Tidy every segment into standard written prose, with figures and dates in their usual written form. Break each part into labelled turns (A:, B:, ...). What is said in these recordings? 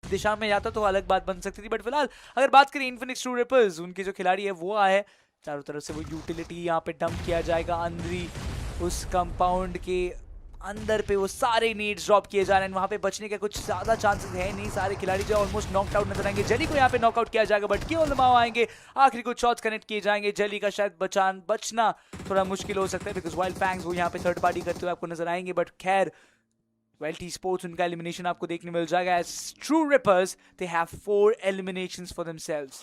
A: दिशा में जाता तो अलग बात बन सकती थी, बट फिलहाल अगर बात करें इन्फिनिक्स ट्रू रिपर्स, उनके जो खिलाड़ी है वो आए, चारों तरफ से वो यूटिलिटी यहाँ पे डंप किया जाएगा अंदरी उस कंपाउंड के अंदर पे, वो सारे नीड्स ड्रॉप किए जा रहे हैं, वहां पे बचने के कुछ ज्यादा चांसेस है नहीं, सारे खिलाड़ी जो ऑलमोस्ट नॉकड आउट नजर आएंगे। जेली को यहाँ पे नॉकआउट किया जाएगा, बट क्यों लमाओ आएंगे, आखिरी कुछ शॉट्स कनेक्ट किए जाएंगे। जेली का शायद बचना थोड़ा मुश्किल हो सकता है, बिकॉज वाइल्ड फैंग्स वो यहाँ पे थर्ड पार्टी करते हुए आपको नजर आएंगे, बट खैर वेल्टी स्पोर्ट्स उनका एलिमिनेशन आपको देखने मिल जाएगा। As true reapers they have 4 eliminations for themselves.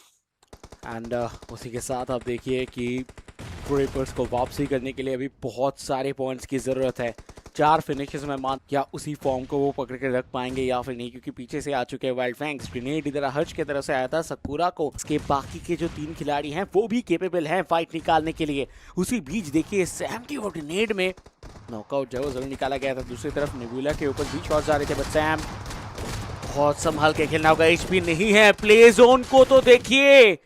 B: And उसी के साथ आप देखिए कि ट्रू रिपर्स को वापसी करने के लिए अभी बहुत सारे पॉइंट्स की ज़रूरत है। 4 फिनिशेस में मान क्या उसी फॉर्म को वो पकड़ के रख पाएंगे या फिर नहीं, क्योंकि पीछे से आ चुके हैं वाइल्ड फैंग्स। ग्रेनेड इधर हर्ष की तरफ से आया था सकूरा को, इसके बाकी के जो 3 खिलाड़ी हैं वो भी केपेबल हैं फाइट निकालने के लिए। उसी बीच देखिए सैम की वो ग्रेनेड में नॉकआउट जो है वो जरूर निकाला गया था। दूसरी तरफ नेबुला के ऊपर भी शॉट जा रहे थे, बट सैम बहुत संभाल के खेलना होगा, एचपी नहीं है। प्ले जोन को तो देखिए,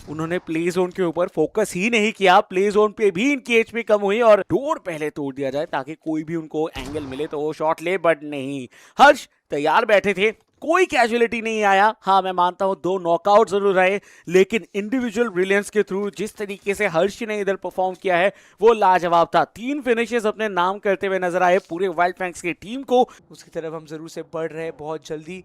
B: उन्होंने प्ले जोन के ऊपर फोकस ही नहीं किया, प्ले जोन पे भी इनकी एचपी कम हुई और डोर पहले तोड़ दिया जाए ताकि कोई भी उनको एंगल मिले तो वो शॉट ले, बट नहीं। हर्ष तैयार बैठे थे, कोई कैजुअलिटी नहीं आया। हाँ मैं मानता हूं 2 नॉकआउट जरूर रहे, लेकिन इंडिविजुअल ब्रिलियंस के थ्रू जिस तरीके से हर्ष ने इधर परफॉर्म किया है वो लाजवाब था। 3 फिनिशेस अपने नाम करते हुए नजर आए पूरे वाइल्ड फैंग्स की टीम को।
A: उसकी तरफ हम जरूर से बढ़ रहे हैं बहुत जल्दी,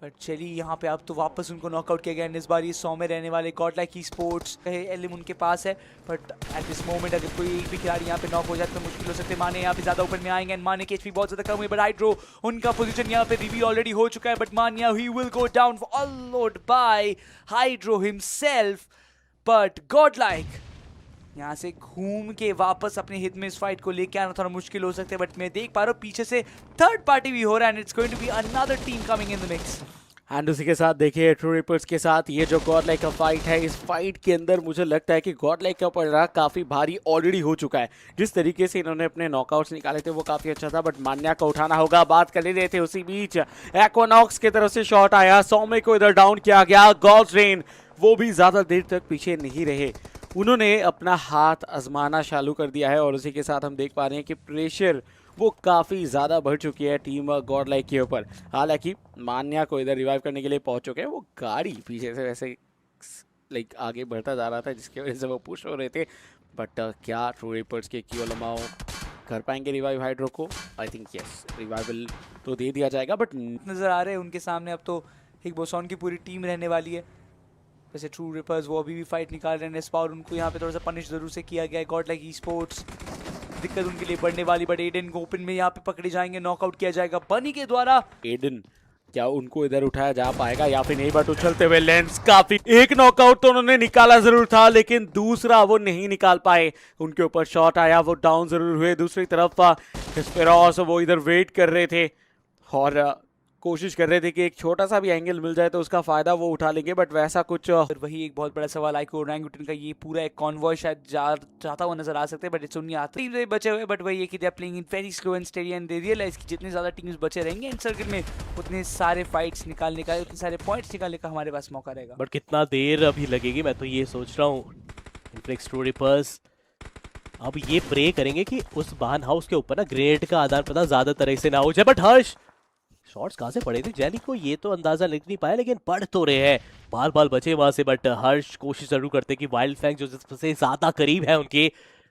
A: बट चली यहाँ पे अब तो वापस उनको नॉकआउट किया गया। इस बार ये 100 में रहने वाले गॉडलाइक ई स्पोर्ट्स एलिम उनके पास है, बट एट दिस मोमेंट अगर कोई एक भी खिलाड़ी यहाँ पे नॉक हो जाए तो मुश्किल हो सकते हैं। माने यहाँ पे ज्यादा ऊपर में आएंगे, माने की एचपी बहुत ज्यादा कम हुई, बट हाइड्रो उनका पोजीशन यहाँ पे रिव्यू ऑलरेडी हो चुका है, बट मानिया he will go down followed by hydro himself. But Godlike यहाँ से घूम के वापस अपने हित में इस फाइट को लेके आना थोड़ा मुश्किल हो सकता है, बट मैं देख पा रहा हूँ पीछे से थर्ड पार्टी भी हो रहा है, and it's going to be another team coming in the mix.
B: And उसी के साथ देखिए ट्रू रिपर्स के साथ ये जो गॉडलाइक का फाइट है, इस फाइट के अंदर मुझे लगता है कि गॉडलाइक का पड़ाव काफ़ी भारी ऑलरेडी हो चुका है। जिस तरीके से इन्होंने अपने नॉकआउट्स निकाले थे वो काफ़ी अच्छा था, बट मान्या को उठाना होगा, बात कर ले रहे थे। उसी बीच एक्वानॉक्स की तरफ से शॉट आया, सौम्य को इधर डाउन किया गया। गॉड्स रेन वो भी ज़्यादा देर तक पीछे नहीं रहे, उन्होंने अपना हाथ आजमाना चालू कर दिया है और उसी के साथ हम देख पा रहे हैं कि प्रेशर वो काफ़ी ज़्यादा बढ़ चुकी है टीम गॉडलाइक के ऊपर। हालांकि मान्या को इधर रिवाइव करने के लिए पहुंच चुके हैं, वो गाड़ी पीछे से वैसे लाइक आगे बढ़ता जा रहा था जिसकी वजह से वो पुश हो रहे थे, बट क्या ट्रू रिपर्स के क्योलमाओ कर पाएंगे रिवाइव हाइड्रो को? आई थिंक यस, रिवाइवल तो दे दिया जाएगा, बट
A: नजर आ रहे हैं उनके सामने अब तो एक बोसॉन की पूरी टीम रहने वाली है। वैसे ट्रू रिपर्स वो अभी भी फाइट निकाल रहे हैं, स्पाउर उनको यहाँ पे थोड़ा सा पनिश जरूर से किया गया है। गॉडलाइक ई स्पोर्ट्स दिक्कत उनके लिए बढ़ने वाली, बट एडन को ओपन में यहाँ पे पकड़े जाएंगे, नॉकआउट किया जाएगा बनी के द्वारा।
B: एडन क्या उनको इधर उठाया जा पाएगा या फिर नहीं, बट उछलते हुए लेंस काफी, एक नॉकआउट तो उन्होंने निकाला जरूर था लेकिन दूसरा वो नहीं निकाल पाए। उनके ऊपर शॉट आया, वो डाउन जरूर हुए। दूसरी तरफ स्पेरोस वो इधर वेट कर रहे थे और कोशिश कर रहे थे कि एक छोटा सा भी एंगल मिल जाए तो उसका फायदा वो उठा लेंगे, बट वैसा कुछ
A: वही एक बहुत बड़ा सवाल आइको ओरंगुटन का, ये पूरा एक कॉन्वॉय शायद जाता हुआ नजर आ सकता है, but it's only eight team बचे हुए, बट वही है कि they are playing in very slow and steady and they realize कि जितने ज्यादा टीम्स बचे रहेंगे इन सर्किट में उतने सारे फाइट्स निकालने का, उतने सारे पॉइंट्स निकालने का हमारे पास मौका रहेगा।
C: बट कितना देर अभी लगेगी, मैं तो ये सोच रहा हूँ। इन्फिनिक्स ट्रू रिपर्स अब ये प्रे करेंगे कि उस बान हाउस के ऊपर ना ग्रेड का आदान प्रदान ज्यादा तरह से ना हो जाए, बट हर्ष शॉट्स कहाँ से पड़े थे जेली को ये तो अंदाजा लग नहीं पाया, लेकिन पढ़ तो रहे हैं, बाल बाल बचे वहां से। बट हर्ष कोशिश जरूर करते कि वाइल्ड फैंग जो सबसे ज्यादा करीब है उनके,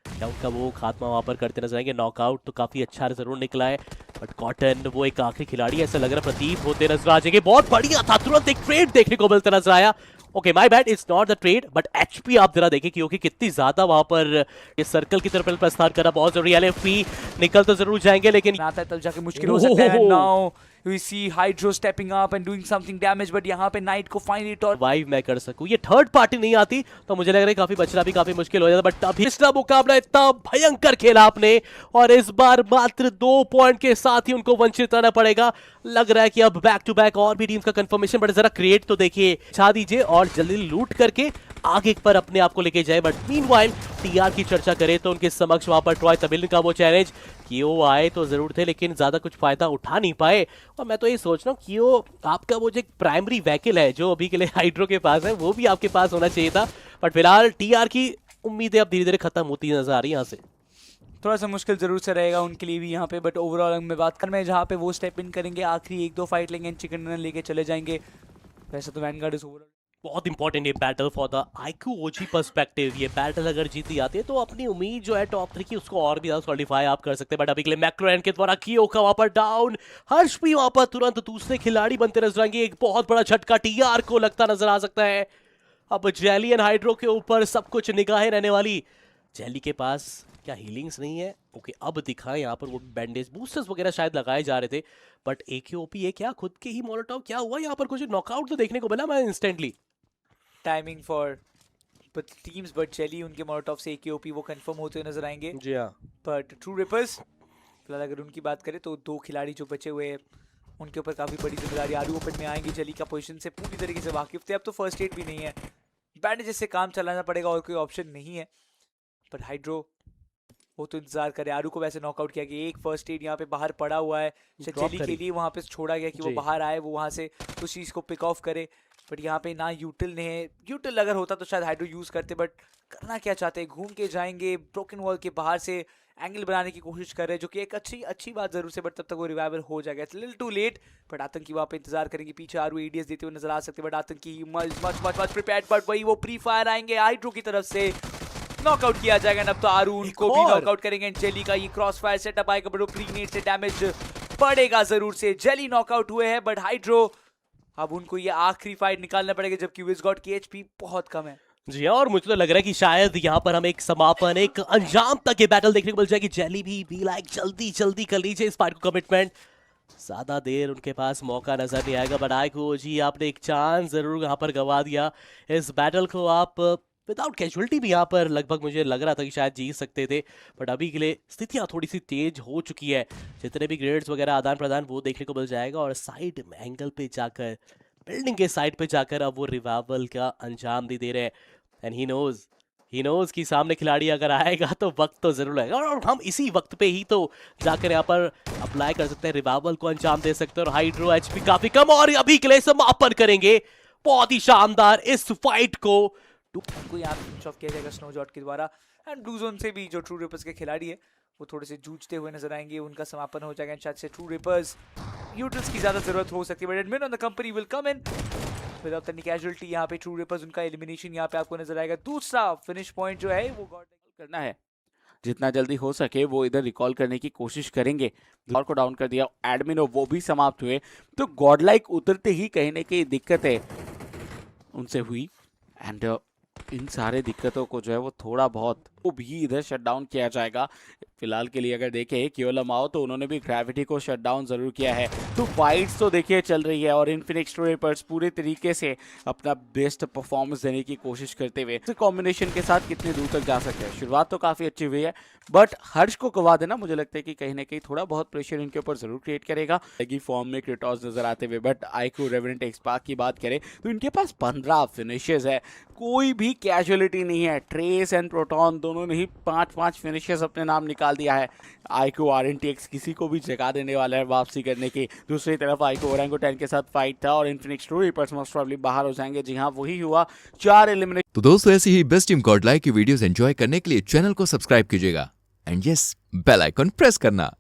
C: क्या उनका वो खात्मा वहां पर करते नजर आएंगे। नॉकआउट तो काफी अच्छा जरूर निकला है, बट कॉटन वो एक आखिरी खिलाड़ी ऐसा लग रहा प्रतीत होते नजर आ जाएंगे। बहुत बढ़िया था, तुरंत एक ट्रेड देखने को मिलता नजर आया। Okay my bad, it's not the trade, but HP आप जरा देखिए क्योंकि कितनी ज्यादा वहां पर ये सर्कल की तरफ प्रस्थान करना बहुत जरूरी है। एलएफपी निकल तो जरूर जाएंगे लेकिन
A: आता है तब जाके मुश्किल हो सकता है। Now we see Hydro stepping up and doing something damage, but यहाँ पे नाइट को फाइनली
C: सर्वाइव मैं कर सकूं, ये थर्ड पार्टी नहीं आती तो मुझे लग रहा है काफी बचना भी काफी मुश्किल हो जाता। बट अभी पिछला मुकाबला इतना भयंकर खेला आपने और इस बार मात्र 2 पॉइंट के साथ ही उनको वंचित रहना पड़ेगा। लग रहा है कि अब बैक टू बैक और भी टीम का कंफर्मेशन, बट जरा क्रिएट तो देखिए छा दीजिए और जल्दी लूट करके आगे पर अपने आप को लेके जाए। बट मीनवाइल टीआर की चर्चा करें तो उनके समक्ष वहां पर ट्रॉय तमिल का वो चैलेंज कियो आए तो जरूर थे लेकिन ज्यादा कुछ फायदा उठा नहीं पाए। और मैं तो ये सोच रहा हूँ कियो आपका वो जो प्राइमरी व्हीकल है जो अभी के लिए हाइड्रो के पास है वो भी आपके पास होना चाहिए था, बट फिलहाल टीआर की उम्मीदें अब धीरे धीरे खत्म होती नजर आ रही है यहाँ से।
A: थोड़ा सा मुश्किल जरूर से रहेगा उनके लिए भी यहाँ पे, बट ओवरऑल मैं बात कर मैं जहाँ पे वो स्टेप इन करेंगे, आखिरी 1-2 फाइट लेंगे, चिकन डिनर लेके चले जाएंगे। वैसे तो वैनगार्ड इज ओवरऑल
C: बहुत इंपॉर्टेंट ये battle for the IQ OG perspective. ये बैटल अगर जीती जाती है तो अपनी उम्मीद जो है टॉप 3 की उसको और भी ज्यादा सॉलिडिफाई आप कर सकते हैं। बट अभी के लिए मैक्रोएन के द्वारा कियो का वहां पर डाउन, हर्ष भी वहां पर तुरंत दूसरे खिलाड़ी बनते नजर आएंगे। एक बहुत बड़ा झटका टीआर को लगता नजर आ सकता है। अब जेली एंड हाइड्रो के ऊपर सब कुछ निगाहें रहने वाली। जेली के पास क्या हीलिंग्स नहीं है? ओके अब दिखा यहाँ पर वो बैंडेज बूस्टर्स वगैरह शायद लगाए जा रहे थे, बट एकेओपी ये क्या खुद के ही मोलोटॉव क्या हुआ यहाँ पर? कुछ नॉकआउट तो देखने को मिला मैं instantly.
A: Timing for teams, but jelly उनके मोलोटॉव से एकेओपी वो कंफर्म होते हुए नजर आएंगे।
C: जी हाँ,
A: बट ट्रू रिपर्स फिलहाल अगर उनकी बात करें तो 2 खिलाड़ी जो बचे हुए हैं उनके ऊपर काफी बड़ी जिम्मेदारी आरू ओपन में आएंगी। जेली का पोजीशन से पूरी तरीके से वाकिफ थे, अब तो फर्स्ट एड भी नहीं है, बैंडेज से काम चलाना पड़ेगा और कोई ऑप्शन नहीं है। बट हाइड्रो वो तो इंतजार करे, आरू को वैसे नॉकआउट किया गया, एक फर्स्ट एड यहाँ पे बाहर पड़ा हुआ है जेली के लिए, वहां पे छोड़ा गया कि वो
C: जी।
A: बाहर आए, वो वहां से उस चीज को पिक ऑफ करे। बट यहाँ पे ना यूटिल ने है, यूटिल अगर होता तो शायद हाइड्रो यूज करते, बट करना क्या चाहते हैं, घूम के जाएंगे ब्रोकन वॉल के बाहर से एंगल बनाने की कोशिश कर रहे हैं, जो कि एक अच्छी बात जरूर से, बट तब तक वो रिवाइवल हो जाएगा। It's little too late, but आतंकी वहाँ पे इंतजार करेंगे, पीछे आरू एडीएस देते हुए नजर आ सकते हैं, बट आतंकी मच प्रिपेयर्ड, बट वही वो प्री फायर आएंगे हाइड्रो की तरफ से, नॉकआउट किया जाएगा। अब तो आरू उनको भी नॉकआउट करेंगे। जेली का ये क्रॉस फायर सेटअप आएगा, बट वो प्री नेट से डैमेज पड़ेगा जरूर से। जेली नॉकआउट हुए हैं, बट हाइड्रो अब उनको ये आखिरी फाइट निकालना पड़ेगा, जबकि विजगॉड की एचपी बहुत कम है।
C: जी हाँ, और मुझे तो लग रहा है कि शायद यहाँ पर हमें एक समापन, एक अंजाम तक ये बैटल देखने को मिल जाएगी। जेली भी बी लाइक जल्दी कर लीजिए इस फाइट को कमिटमेंट, ज्यादा देर उनके पास मौका नजर नहीं आएगा। बट आईक्यू जी आपने एक चांस जरूर यहाँ पर गवा दिया। इस बैटल को आप विदाउट कैजुअलिटी भी यहाँ पर लगभग मुझे लग रहा था कि शायद जीत सकते थे, बट अभी के लिए स्थितियाँ थोड़ी सी तेज हो चुकी है। जितने भी ग्रेड्स वगैरह आदान प्रदान वो देखने को मिल जाएगा, और साइड एंगल पे जाकर, बिल्डिंग के साइड पे जाकर अब वो रिवाइवल का अंजाम भी दे रहे हैं। एंड ही नोज कि सामने खिलाड़ी अगर आएगा तो वक्त तो जरूर लगेगा, और हम इसी वक्त पे ही तो जाकर यहाँ पर अप्लाई कर सकते हैं, रिवाइवल को अंजाम दे सकते हैं। और हाइड्रो एचपी काफी कम, और अभी के लिए समापन करेंगे बहुत ही शानदार इस फाइट को।
A: उनको यहाँ फिनिश ऑफ किया जाएगा स्नो जॉट के द्वारा। एंड ब्लू जोन से भी जो ट्रू रिपर्स के खिलाड़ी है वो थोड़े से जूझते हुए नजर आएंगे, उनका समापन हो जाएगा। शायद से ट्रू रिपर्स यूटिल्स की ज्यादा जरूरत हो सकती है, but admin on the company will come in without any casualty. यहाँ पे ट्रू रिपर्स उनका एलिमिनेशन यहाँ पे आपको नजर आएगा। दूसरा फिनिश पॉइंट जो है वो गॉड
B: करना है, जितना जल्दी हो सके वो इधर रिकॉल करने की कोशिश करेंगे। और को डाउन कर दिया एडमिन, वो भी समाप्त हुए। तो गॉडलाइक उतरते ही कहीं ना कहीं दिक्कतें उनसे हुई, एंड इन सारे दिक्कतों को जो है वो थोड़ा बहुत वो भी इधर शट डाउन किया जाएगा। फिलहाल के लिए अगर देखें क्योलम आओ तो उन्होंने भी ग्रेविटी को शट डाउन जरूर किया है। तो फाइट्स तो देखिए चल रही है, और इन्फिनिक्स ट्रेपर्स पूरे तरीके से अपना बेस्ट परफॉर्मेंस देने की कोशिश करते हुए कॉम्बिनेशन के साथ कितनी दूर तक जा सकते हैं। शुरुआत तो काफ़ी अच्छी हुई है, बट हर्ष को गवा देना मुझे लगता है कि कहीं ना कहीं थोड़ा बहुत प्रेशर इनके ऊपर जरूर क्रिएट करेगा। फॉर्म में क्रेटोस नजर आते हुए, बट आईक्यू रेवेनेंट एक्सपार्क की बात करें तो इनके पास 15 फिनिशेस है, कोई भी कैजुअलिटी नहीं है। ट्रेस एंड प्रोटॉन दोनों ने ही 5-5 फिनिशेस अपने नाम निकाल दिया है। आईक्यू आरएनटीएक्स किसी को भी जगह देने वाला है वापसी करने की। दूसरी तरफ आईक्यू ओरेंगुटैन के साथ फाइट था, और Infinix true reapers most probably बाहर हो जाएंगे। जी हाँ, वही हुआ, 4 एलिमिनेशन।
D: तो दोस्तों ऐसी ही बेस्ट टीम गॉडलाइक की वीडियोस एंजॉय करने के लिए चैनल को सब्सक्राइब कीजिएगा, and yes, bell icon press करना।